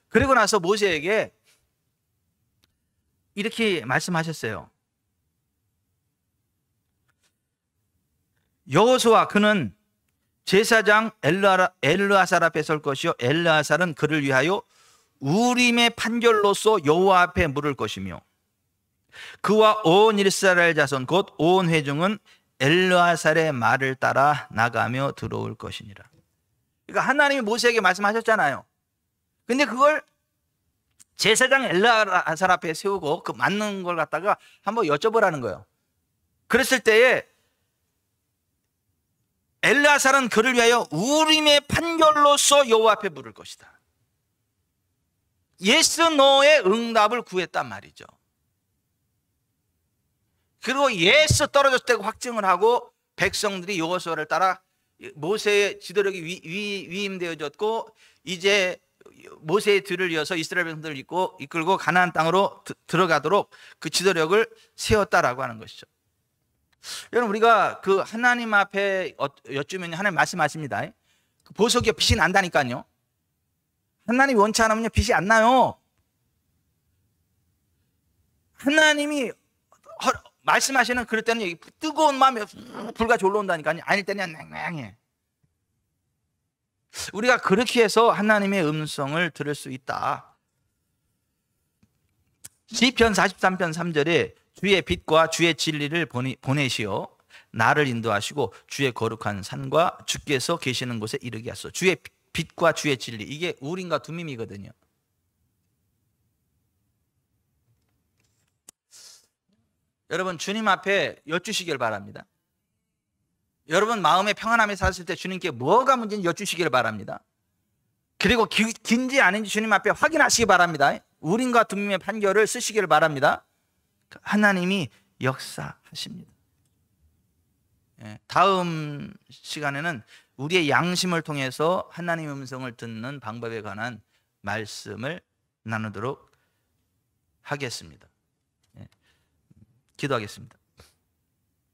그리고 나서 모세에게 이렇게 말씀하셨어요. 여호수아 그는 제사장 엘르아살 앞에 설 것이요 엘르아살은 그를 위하여 우림의 판결로서 여호와 앞에 물을 것이며 그와 온 이스라엘 자손 곧 온 회중은 엘르아살의 말을 따라 나가며 들어올 것이니라. 그러니까 하나님이 모세에게 말씀하셨잖아요. 근데 그걸 제사장 엘르아살 앞에 세우고 그 맞는 걸 갖다가 한번 여쭤보라는 거예요. 그랬을 때에 엘르아살은 그를 위하여 우림의 판결로서 여호와 앞에 물을 것이다. 예스 노의 응답을 구했단 말이죠. 그리고 예스 떨어졌을 때 확증을 하고 백성들이 여호수아를 따라 모세의 지도력이 위임되어졌고 이제 모세의 뒤를 이어서 이스라엘 백성들을 이끌고 가나안 땅으로 들어가도록 그 지도력을 세웠다라고 하는 것이죠. 여러분, 우리가 그 하나님 앞에 여쭈면 하나님 말씀하십니다. 그 보석이 빛이 난다니까요. 하나님이 원치 않으면 빛이 안 나요. 하나님이 말씀하시는 그럴 때는 뜨거운 마음이 불같이 올라온다니까요. 아닐 때는 냉랭해. 우리가 그렇게 해서 하나님의 음성을 들을 수 있다. 시편 43편 3절에 주의 빛과 주의 진리를 보내시어 나를 인도하시고 주의 거룩한 산과 주께서 계시는 곳에 이르게 하소서. 주의 빛과 주의 진리, 이게 우림과 둠밈이거든요. 여러분 주님 앞에 여쭈시길 바랍니다. 여러분 마음에 평안함이 샀을 때 주님께 뭐가 문제인지 여쭈시길 바랍니다. 그리고 긴지 아닌지 주님 앞에 확인하시기 바랍니다. 우림과 둠밈의 판결을 쓰시기를 바랍니다. 하나님이 역사하십니다. 다음 시간에는 우리의 양심을 통해서 하나님의 음성을 듣는 방법에 관한 말씀을 나누도록 하겠습니다. 기도하겠습니다.